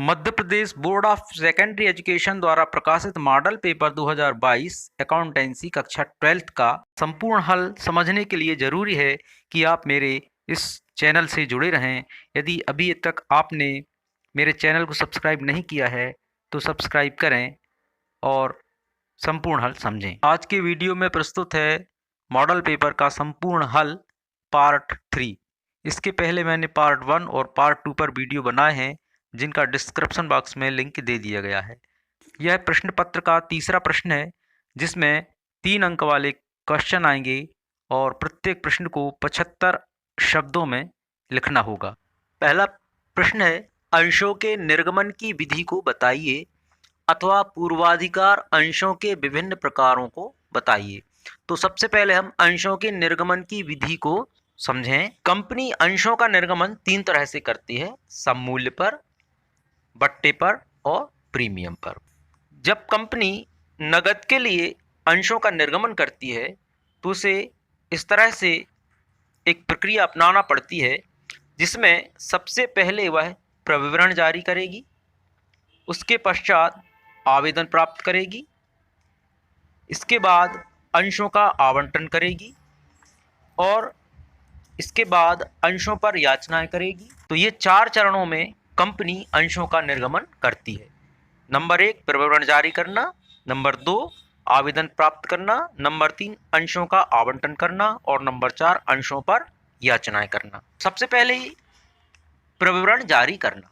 Madhya Pradesh board of secondary education द्वारा प्रकाशित model paper 2022 accountancy कक्षा 12th का संपूर्ण हल समझने के लिए ज़रूरी है कि आप मेरे इस चैनल से जुड़े रहें। यदि अभी तक आपने मेरे चैनल को सब्सक्राइब नहीं किया है तो सब्सक्राइब करें और संपूर्ण हल समझें। आज के वीडियो में प्रस्तुत है मॉडल पेपर का संपूर्ण हल पार्ट 3। इसके पहले मैंने पार्ट 1 और पार्ट 2 पर वीडियो बनाए हैं जिनका डिस्क्रिप्शन बॉक्स में लिंक दे दिया गया है। यह प्रश्न पत्र का तीसरा प्रश्न है जिसमें 3 अंक वाले क्वेश्चन आएंगे और प्रत्येक प्रश्न को 75 शब्दों में लिखना होगा। पहला प्रश्न है, अंशों के निर्गमन की विधि को बताइए अथवा पूर्वाधिकार अंशों के विभिन्न प्रकारों को बताइए। तो सबसे पहले हम अंशों के निर्गमन की विधि को समझें। कंपनी अंशों का निर्गमन 3 तरह से करती है, सममूल्य पर, बट्टे पर और प्रीमियम पर। जब कंपनी नकद के लिए अंशों का निर्गमन करती है तो उसे इस तरह से एक प्रक्रिया अपनाना पड़ती है जिसमें सबसे पहले वह प्रविवरण जारी करेगी, उसके पश्चात आवेदन प्राप्त करेगी, इसके बाद अंशों का आवंटन करेगी और इसके बाद अंशों पर याचनाएं करेगी। तो ये 4 चरणों में कंपनी अंशों का निर्गमन करती है। नंबर 1 प्रविवरण जारी करना, नंबर 2 आवेदन प्राप्त करना, नंबर 3 अंशों का आवंटन करना और नंबर 4 अंशों पर याचनाएं करना। सबसे पहले प्रविवरण जारी करना।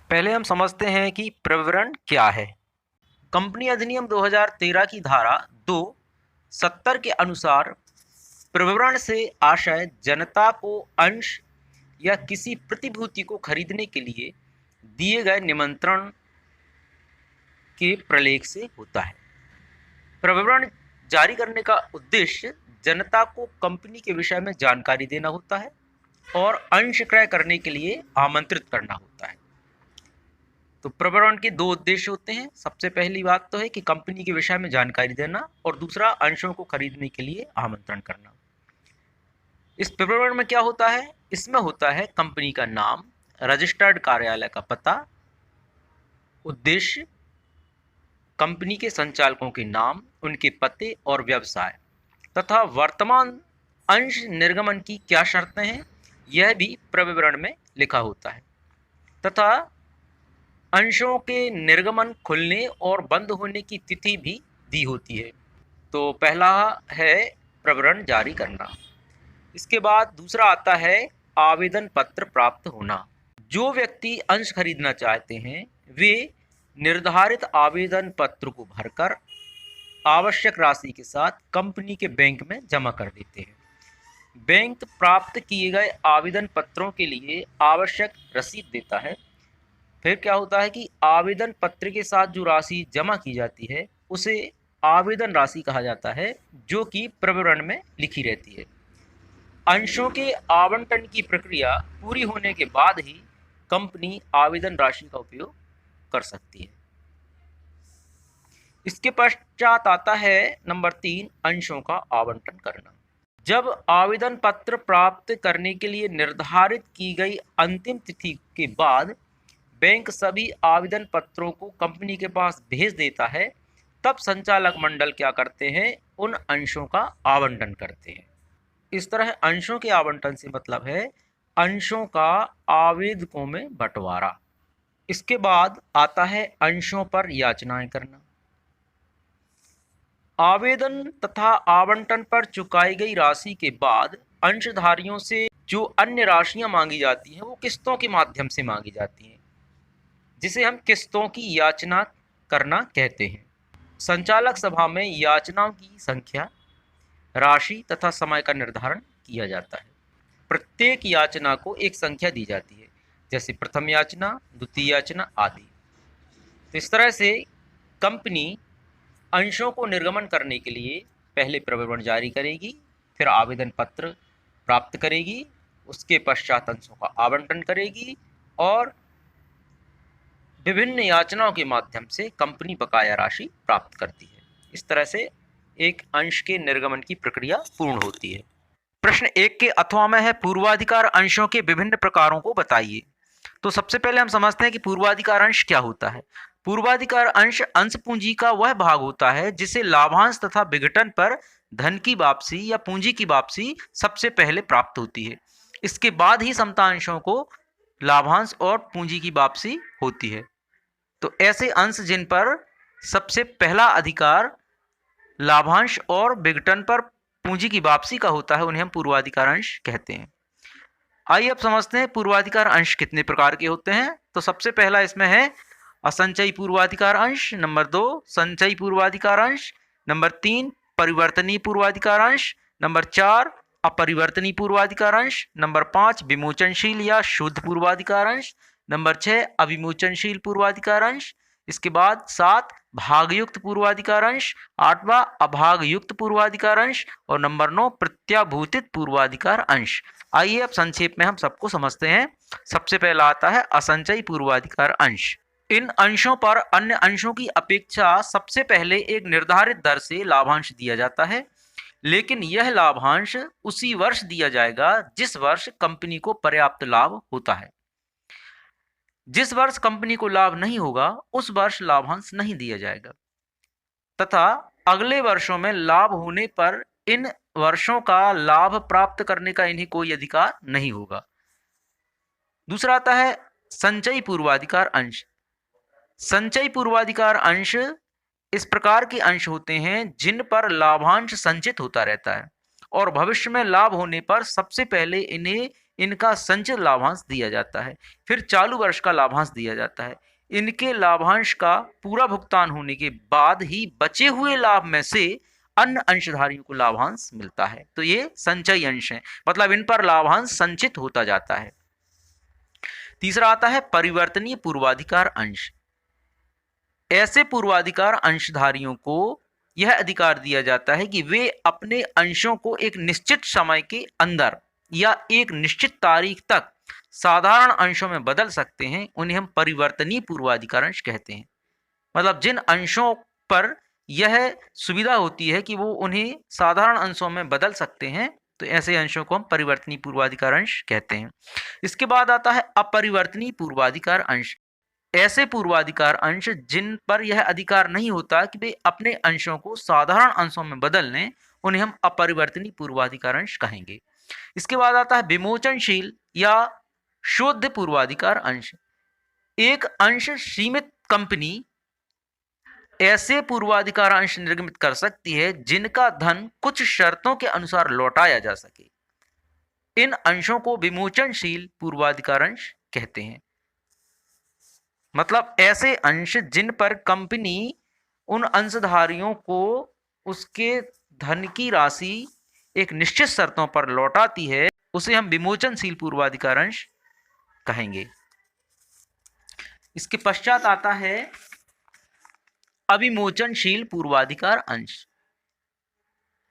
पहले हम समझते हैं कि प्रविवरण क्या है। कंपनी अधिनियम 2013 की धारा 270 के अनुसार प्रविवरण से आशय जनता को अंश या किसी प्रतिभूति को खरीदने के लिए दिए गए निमंत्रण के प्रलेख से होता है। प्रविवरण जारी करने का उद्देश्य जनता को कंपनी के विषय में जानकारी देना होता है और अंश क्रय करने के लिए आमंत्रित करना होता है। तो प्रविवरण के 2 उद्देश्य होते हैं। सबसे पहली बात तो है कि कंपनी के विषय में जानकारी देना और दूसरा अंशों को खरीदने के लिए आमंत्रण करना। इस प्रविवरण में क्या होता है? इसमें होता है कंपनी का नाम, रजिस्टर्ड कार्यालय का पता, उद्देश्य, कंपनी के संचालकों के नाम, उनके पते और व्यवसाय तथा वर्तमान अंश निर्गमन की क्या शर्तें हैं यह भी प्रविवरण में लिखा होता है तथा अंशों के निर्गमन खुलने और बंद होने की तिथि भी दी होती है। तो पहला है प्रविवरण जारी करना। इसके बाद दूसरा आता है आवेदन पत्र प्राप्त होना। जो व्यक्ति अंश खरीदना चाहते हैं वे निर्धारित आवेदन पत्र को भरकर आवश्यक राशि के साथ कंपनी के बैंक में जमा कर देते हैं। बैंक प्राप्त किए गए आवेदन पत्रों के लिए आवश्यक रसीद देता है। फिर क्या होता है कि आवेदन पत्र के साथ जो राशि जमा की जाती है उसे आवेदन राशि कहा जाता है जो कि प्रविवरण में लिखी रहती है। अंशों के आवंटन की प्रक्रिया पूरी होने के बाद ही कंपनी आवेदन राशि का उपयोग कर सकती है। इसके पश्चात आता है नंबर 3 अंशों का आवंटन करना। जब आवेदन पत्र प्राप्त करने के लिए निर्धारित की गई अंतिम तिथि के बाद बैंक सभी आवेदन पत्रों को कंपनी के पास भेज देता है तब संचालक मंडल क्या करते हैं? उन अंशों का आवंटन करते हैं। इस तरह अंशों के आवंटन से मतलब है अंशों का आवेदकों में बंटवारा। इसके बाद आता है अंशों पर याचनाएं करना। आवेदन तथा आवंटन पर चुकाई गई राशि के बाद अंशधारियों से जो अन्य राशियां मांगी जाती हैं वो किस्तों के माध्यम से मांगी जाती हैं जिसे हम किस्तों की याचना करना कहते हैं। संचालक सभा में याचनाओं की संख्या, राशि तथा समय का निर्धारण किया जाता है। प्रत्येक याचना को एक संख्या दी जाती है जैसे प्रथम याचना, द्वितीय याचना आदि। तो इस तरह से कंपनी अंशों को निर्गमन करने के लिए पहले प्रविवरण जारी करेगी, फिर आवेदन पत्र प्राप्त करेगी, उसके पश्चात अंशों का आवंटन करेगी और विभिन्न याचनाओं के माध्यम से कंपनी बकाया राशि प्राप्त करती है। इस तरह से एक अंश के निर्गमन की प्रक्रिया पूर्ण होती है। प्रश्न 1 के अथवा में है पूर्वाधिकार अंशों के विभिन्न प्रकारों को बताइए। तो सबसे पहले हम समझते हैं कि पूर्वाधिकार अंश क्या होता है। पूर्वाधिकार अंश अंश पूंजी का वह भाग होता है जिसे लाभांश तथा विघटन पर धन की वापसी या पूंजी की वापसी सबसे पहले प्राप्त होती है। इसके बाद ही समता अंशों को लाभांश और पूंजी की वापसी होती है। तो ऐसे अंश जिन पर सबसे पहला अधिकार लाभांश और विघटन पर पूंजी की वापसी का होता है उन्हें हम पूर्वाधिकार अंश कहते हैं। आइए अब समझते हैं पूर्वाधिकार अंश कितने प्रकार के होते हैं। तो सबसे पहला इसमें है असंचयी पूर्वाधिकार अंश, नंबर 2 संचयी पूर्वाधिकार अंश, नंबर 3 परिवर्तनीय पूर्वाधिकार अंश, नंबर 4 अपरिवर्तनीय पूर्वाधिकार अंश, नंबर 5 विमोचनशील या शुद्ध पूर्वाधिकार अंश, नंबर 6 अविमोचनशील पूर्वाधिकार अंश, इसके बाद 7 भागयुक्त पूर्वाधिकार अंश, 8वां अभागयुक्त पूर्वाधिकार अंश और नंबर 9 प्रत्याभूतित पूर्वाधिकार अंश। आइए अब संक्षेप में हम सबको समझते हैं। सबसे पहला आता है असंचयी पूर्वाधिकार अंश। इन अंशों पर अन्य अंशों की अपेक्षा सबसे पहले एक निर्धारित दर से लाभांश दिया जाता है, लेकिन यह लाभांश उसी वर्ष दिया जाएगा जिस वर्ष कंपनी को पर्याप्त लाभ होता है। जिस वर्ष कंपनी को लाभ नहीं होगा उस वर्ष लाभांश नहीं दिया जाएगा तथा अगले वर्षों में लाभ होने पर इन वर्षों का लाभ प्राप्त करने का इन्हें कोई अधिकार नहीं होगा। दूसरा आता है संचयी पूर्वाधिकार अंश। संचयी पूर्वाधिकार अंश इस प्रकार के अंश होते हैं जिन पर लाभांश संचित होता रहता है और भविष्य में लाभ होने पर सबसे पहले इन्हें इनका संचित लाभांश दिया जाता है, फिर चालू वर्ष का लाभांश दिया जाता है। इनके लाभांश का पूरा भुगतान होने के बाद ही बचे हुए लाभ में से अन्य अंशधारियों को लाभांश मिलता है। तो ये संचयी अंश है, मतलब इन पर लाभांश संचित होता जाता है। तीसरा आता है परिवर्तनीय पूर्वाधिकार अंश। ऐसे पूर्वाधिकार अंशधारियों को यह अधिकार दिया जाता है कि वे अपने अंशों को एक निश्चित समय के अंदर या एक निश्चित तारीख तक साधारण अंशों में बदल सकते हैं। उन्हें हम परिवर्तनीय पूर्वाधिकार अंश कहते हैं। मतलब जिन अंशों पर यह सुविधा होती है कि वो उन्हें साधारण अंशों में बदल सकते हैं, तो ऐसे अंशों को हम परिवर्तनीय पूर्वाधिकार अंश कहते हैं। इसके बाद आता है अपरिवर्तनीय पूर्वाधिकार अंश। ऐसे पूर्वाधिकार अंश जिन पर यह अधिकार नहीं होता कि वे अपने अंशों को साधारण अंशों में बदल लें, उन्हें हम अपरिवर्तनीय पूर्वाधिकार अंश कहेंगे। इसके बाद आता है विमोचनशील या शुद्ध पूर्वाधिकार अंश। एक अंश सीमित कंपनी ऐसे पूर्वाधिकार अंश निर्गमित कर सकती है जिनका धन कुछ शर्तों के अनुसार लौटाया जा सके। इन अंशों को विमोचनशील पूर्वाधिकार अंश कहते हैं। मतलब ऐसे अंश जिन पर कंपनी उन अंशधारियों को उसके धन की राशि एक निश्चित शर्तों पर लौटाती है, उसे हम विमोचनशील पूर्वाधिकार अंश कहेंगे। इसके पश्चात आता है अविमोचनशील पूर्वाधिकार अंश।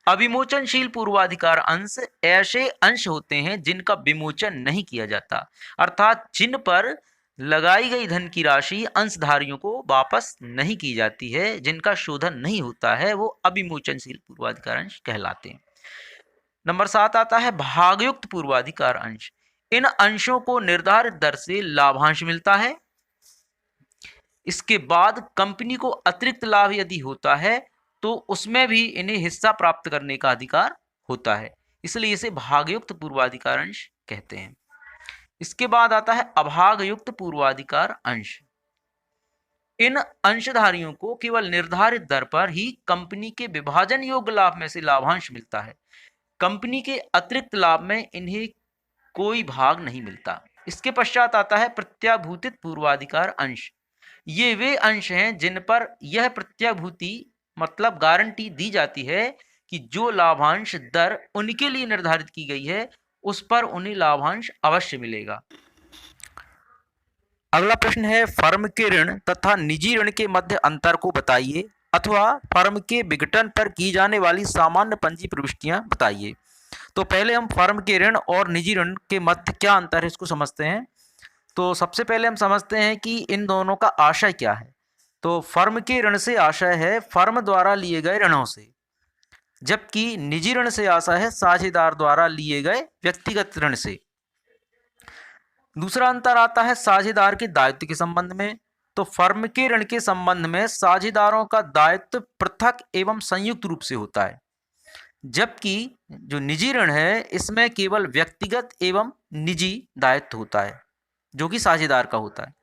अविमोचनशील पूर्वाधिकार अंश ऐसे अंश होते हैं जिनका विमोचन नहीं किया जाता, अर्थात जिन पर लगाई गई धन की राशि अंशधारियों को वापस नहीं की जाती है, जिनका शोधन नहीं होता है, वो अविमोचनशील पूर्वाधिकार अंश कहलाते हैं। नंबर 7 आता है भागयुक्त पूर्वाधिकार अंश। इन अंशों को निर्धारित दर से लाभांश मिलता है। इसके बाद कंपनी को अतिरिक्त लाभ यदि होता है तो उसमें भी इन्हें हिस्सा प्राप्त करने का अधिकार होता है, इसलिए इसे भागयुक्त पूर्वाधिकार अंश कहते हैं। इसके बाद आता है अभागयुक्त पूर्वाधिकार अंश। इन अंशधारियों को केवल निर्धारित दर पर ही कंपनी के विभाजन योग्य लाभ में से लाभांश मिलता है। कंपनी के अतिरिक्त लाभ में इन्हें कोई भाग नहीं मिलता। इसके पश्चात आता है प्रत्याभूतित पूर्वाधिकार अंश। ये वे अंश हैं जिन पर यह प्रत्याभूति मतलब गारंटी दी जाती है कि जो लाभांश दर उनके लिए निर्धारित की गई है उस पर उन्हें लाभांश अवश्य मिलेगा। अगला प्रश्न है फर्म के ऋण तथा निजी ऋण के मध्य अंतर को बताइए अथवा फर्म के विघटन पर की जाने वाली सामान्य पंजी प्रविष्टियां बताइए। तो पहले हम फर्म के ऋण और निजी ऋण के मध्य क्या अंतर है इसको समझते हैं। तो सबसे पहले हम समझते हैं कि इन दोनों का आशय क्या है। तो फर्म के ऋण से आशय है फर्म द्वारा लिए गए ऋणों से, जबकि निजी ऋण से आशय है साझेदार द्वारा लिए गए व्यक्तिगत ऋण से। दूसरा अंतर आता है साझेदार के दायित्व के संबंध में। तो फर्म के ऋण के संबंध में साझेदारों का दायित्व पृथक एवं संयुक्त रूप से होता है, जबकि जो निजी ऋण है इसमें केवल व्यक्तिगत एवं निजी दायित्व होता है जो कि साझेदार का होता है।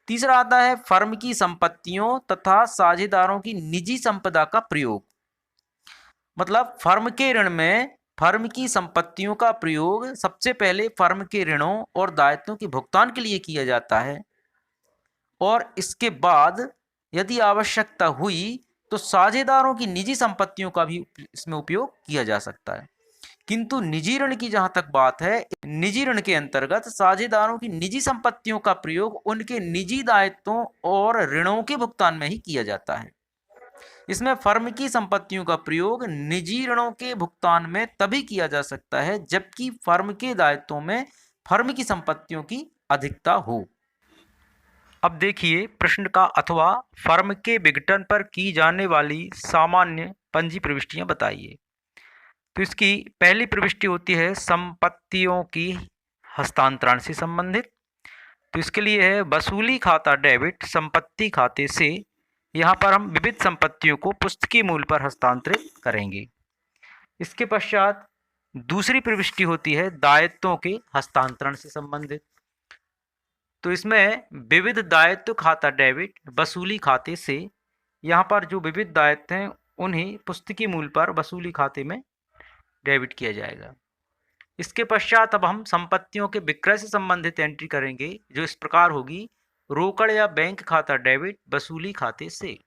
तीसरा आता है फर्म की संपत्तियों तथा साझेदारों की निजी संपदा का प्रयोग। मतलब फर्म के ऋण में फर्म की संपत्तियों का प्रयोग सबसे पहले फर्म के ऋणों और दायित्वों के भुगतान के लिए किया जाता है, और इसके बाद यदि आवश्यकता हुई तो साझेदारों की निजी संपत्तियों का भी इसमें उपयोग किया जा सकता है। किंतु निजी ऋण की जहां तक बात है, निजी ऋण के अंतर्गत साझेदारों की निजी संपत्तियों का प्रयोग उनके निजी दायित्वों और ऋणों के भुगतान में ही किया जाता है। इसमें फर्म की संपत्तियों का प्रयोग निजी ऋणों के भुगतान में तभी किया जा सकता है जबकि फर्म के दायित्वों में फर्म की संपत्तियों की अधिकता हो। अब देखिए प्रश्न का अथवा फर्म के विघटन पर की जाने वाली सामान्य पंजी प्रविष्टियां बताइए। तो इसकी पहली प्रविष्टि होती है संपत्तियों की हस्तांतरण से संबंधित। तो इसके लिए है वसूली खाता डेबिट संपत्ति खाते से। यहाँ पर हम विविध संपत्तियों को पुस्तकीय मूल्य पर हस्तांतरित करेंगे। इसके पश्चात दूसरी प्रविष्टि होती है दायित्वों के हस्तांतरण से संबंधित। तो इसमें विविध दायित्व खाता डेबिट वसूली खाते से। यहाँ पर जो विविध दायित्व हैं उन्हें पुस्तकीय मूल्य पर वसूली खाते में डेबिट किया जाएगा। इसके पश्चात अब हम संपत्तियों के विक्रय से संबंधित एंट्री करेंगे जो इस प्रकार होगी रोकड़ या बैंक खाता डेबिट वसूली खाते से।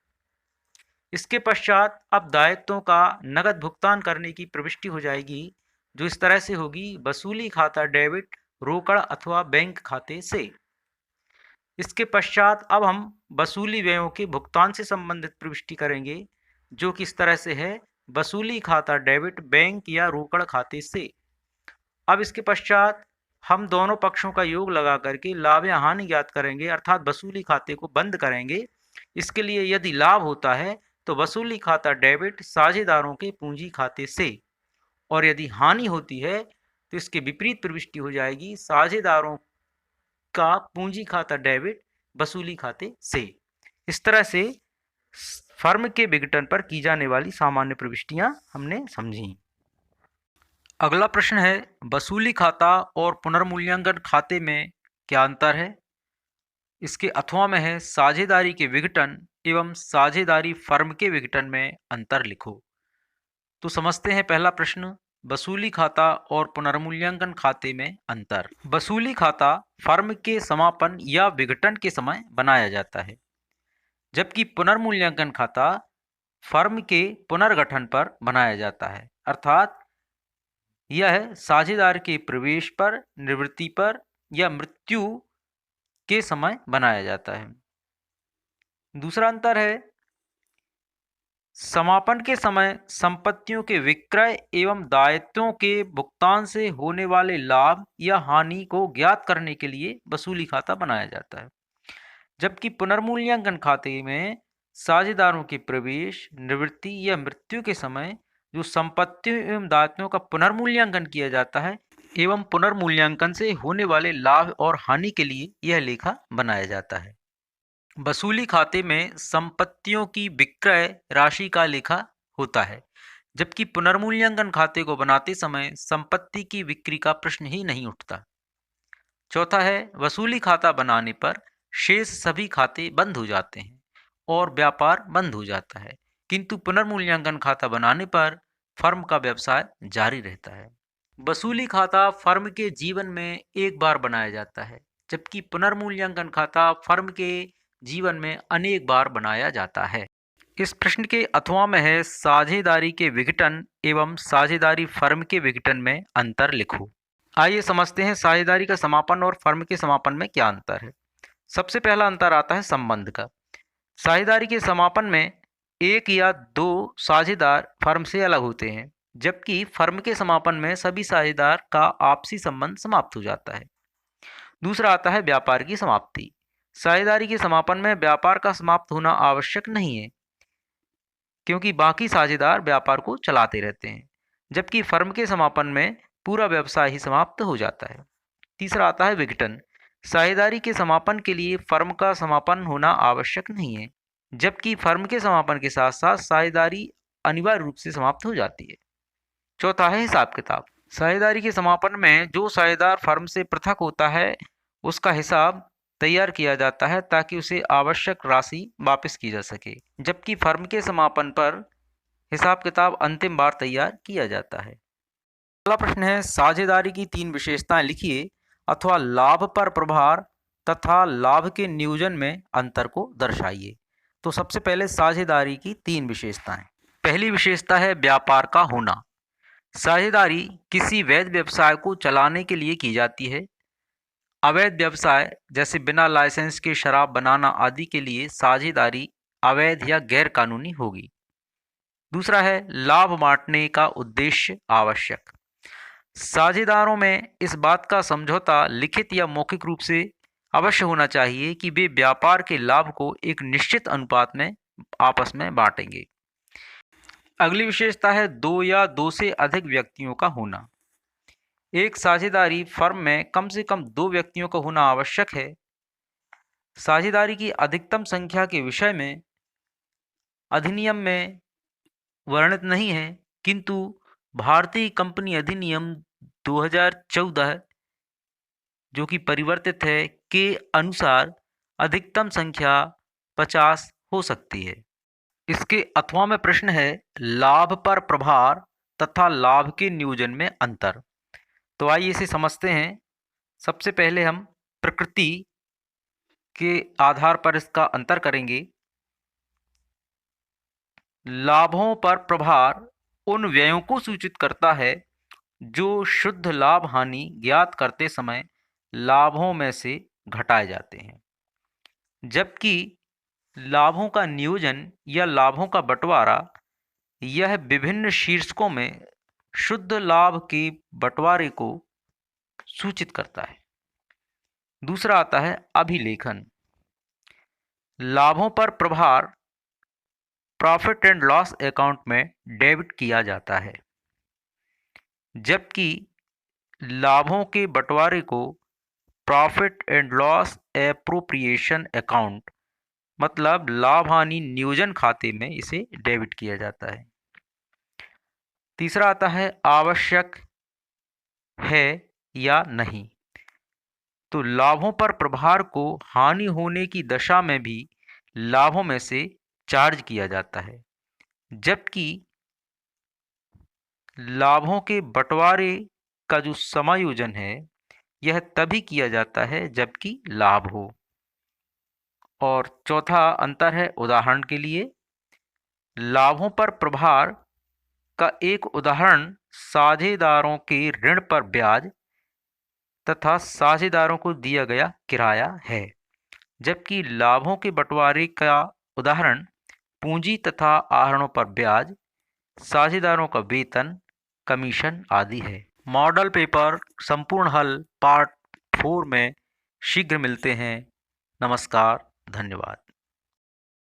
इसके पश्चात अब दायित्वों का नगद भुगतान करने की प्रविष्टि हो जाएगी जो इस तरह से होगी वसूली खाता डेबिट रोकड़ अथवा बैंक खाते से। इसके पश्चात अब हम वसूली व्ययों के भुगतान से संबंधित प्रविष्टि करेंगे जो कि इस तरह से है वसूली खाता डेबिट बैंक या रोकड़ खाते से। अब इसके पश्चात हम दोनों पक्षों का योग लगा करके लाभ या हानि ज्ञात करेंगे, अर्थात वसूली खाते को बंद करेंगे। इसके लिए यदि लाभ होता है तो वसूली खाता डेबिट साझेदारों के पूंजी खाते से, और यदि हानि होती है तो इसके विपरीत प्रविष्टि हो जाएगी साझेदारों का पूंजी खाता डेबिट वसूली खाते से। इस तरह से फर्म के विघटन पर की जाने वाली सामान्य प्रविष्टियां हमने समझी। अगला प्रश्न है वसूली खाता और पुनर्मूल्यांकन खाते में क्या अंतर है। इसके अथवा में है साझेदारी के विघटन एवं साझेदारी फर्म के विघटन में अंतर लिखो। तो समझते हैं पहला प्रश्न वसूली खाता और पुनर्मूल्यांकन खाते में अंतर। वसूली खाता फर्म के समापन या विघटन के समय बनाया जाता है, जबकि पुनर्मूल्यांकन खाता फर्म के पुनर्गठन पर बनाया जाता है, अर्थात यह साझेदार के प्रवेश पर, निवृत्ति पर या मृत्यु के समय बनाया जाता है। दूसरा अंतर है समापन के समय संपत्तियों के विक्रय एवं दायित्वों के भुगतान से होने वाले लाभ या हानि को ज्ञात करने के लिए वसूली खाता बनाया जाता है, जबकि पुनर्मूल्यांकन खाते में साझेदारों के प्रवेश, निवृत्ति या मृत्यु के समय जो संपत्तियों एवं दायित्वों का पुनर्मूल्यांकन किया जाता है एवं पुनर्मूल्यांकन से होने वाले लाभ और हानि के लिए यह लेखा बनाया जाता है। वसूली खाते में संपत्तियों की विक्रय राशि का लेखा होता है, जबकि पुनर्मूल्यांकन खाते को बनाते समय संपत्ति की बिक्री का प्रश्न ही नहीं उठता। चौथा है वसूली खाता बनाने पर शेष सभी खाते बंद हो जाते हैं और व्यापार बंद हो जाता है, किंतु पुनर्मूल्यांकन खाता बनाने पर फर्म का व्यवसाय जारी रहता है। वसूली खाता फर्म के जीवन में एक बार बनाया जाता है, जबकि पुनर्मूल्यांकन खाता फर्म के जीवन में अनेक बार बनाया जाता है। इस प्रश्न के अथवा में है साझेदारी के विघटन एवं साझेदारी फर्म के विघटन में अंतर लिखो। आइए समझते हैं साझेदारी का समापन और फर्म के समापन में क्या अंतर है। सबसे पहला अंतर आता है संबंध का। साझेदारी के समापन में एक या दो साझेदार फर्म से अलग होते हैं, जबकि फर्म के समापन में सभी साझेदार का आपसी संबंध समाप्त हो जाता है। दूसरा आता है व्यापार की समाप्ति। साझेदारी के समापन में व्यापार का समाप्त होना आवश्यक नहीं है, क्योंकि बाकी साझेदार व्यापार को चलाते रहते हैं, जबकि फर्म के समापन में पूरा व्यवसाय ही समाप्त हो जाता है। तीसरा आता है विघटन। साझेदारी के समापन के लिए फर्म का समापन होना आवश्यक नहीं है, जबकि फर्म के समापन के साथ साथ साझेदारी अनिवार्य रूप से समाप्त हो जाती है। चौथा है हिसाब किताब। साझेदारी के समापन में जो साझेदार फर्म से पृथक होता है उसका हिसाब तैयार किया जाता है ताकि उसे आवश्यक राशि वापस की जा सके, जबकि फर्म के समापन पर हिसाब किताब अंतिम बार तैयार किया जाता है। अगला प्रश्न है, साझेदारी की 3 विशेषताएं लिखिए अथवा लाभ पर प्रभार तथा लाभ के नियोजन में अंतर को दर्शाइए। तो सबसे पहले साझेदारी की 3 विशेषताएं। पहली विशेषता है व्यापार का होना। साझेदारी किसी वैध व्यवसाय को चलाने के लिए की जाती है। अवैध व्यवसाय जैसे बिना लाइसेंस के शराब बनाना आदि के लिए साझेदारी अवैध या गैर कानूनी होगी। दूसरा है लाभ बांटने का उद्देश्य आवश्यक। साझेदारों में इस बात का समझौता लिखित या मौखिक रूप से अवश्य होना चाहिए कि वे व्यापार के लाभ को एक निश्चित अनुपात में आपस में बांटेंगे। अगली विशेषता है 2 या 2 से अधिक व्यक्तियों का होना। एक साझेदारी फर्म में कम से कम 2 व्यक्तियों का होना आवश्यक है। साझेदारी की अधिकतम संख्या के विषय में अधिनियम में वर्णित नहीं है, किंतु भारतीय कंपनी अधिनियम 2014 जो कि परिवर्तित है के अनुसार अधिकतम संख्या 50 हो सकती है। इसके अथवा में प्रश्न है लाभ पर प्रभार तथा लाभ के नियोजन में अंतर। तो आइए इसे समझते हैं। सबसे पहले हम प्रकृति के आधार पर इसका अंतर करेंगे। लाभों पर प्रभार उन व्ययों को सूचित करता है जो शुद्ध लाभ हानि ज्ञात करते समय लाभों में से घटाए जाते हैं, जबकि लाभों का नियोजन या लाभों का बंटवारा यह विभिन्न शीर्षकों में शुद्ध लाभ के बंटवारे को सूचित करता है। दूसरा आता है अभिलेखन। लाभों पर प्रभार प्रॉफिट एंड लॉस अकाउंट में डेबिट किया जाता है, जबकि लाभों के बंटवारे को profit and loss appropriation account मतलब लाभ हानि नियोजन खाते में इसे डेबिट किया जाता है। तीसरा आता है आवश्यक है या नहीं। तो लाभों पर प्रभार को हानि होने की दशा में भी लाभों में से चार्ज किया जाता है, जबकि लाभों के बंटवारे का जो समायोजन है यह तभी किया जाता है जबकि लाभ हो। और चौथा अंतर है उदाहरण के लिए। लाभों पर प्रभार का एक उदाहरण साझेदारों के ऋण पर ब्याज तथा साझेदारों को दिया गया किराया है, जबकि लाभों के बंटवारे का उदाहरण पूंजी तथा आहरणों पर ब्याज, साझेदारों का वेतन, कमीशन आदि है। मॉडल पेपर संपूर्ण हल पार्ट 4 में शीघ्र मिलते हैं। नमस्कार, धन्यवाद।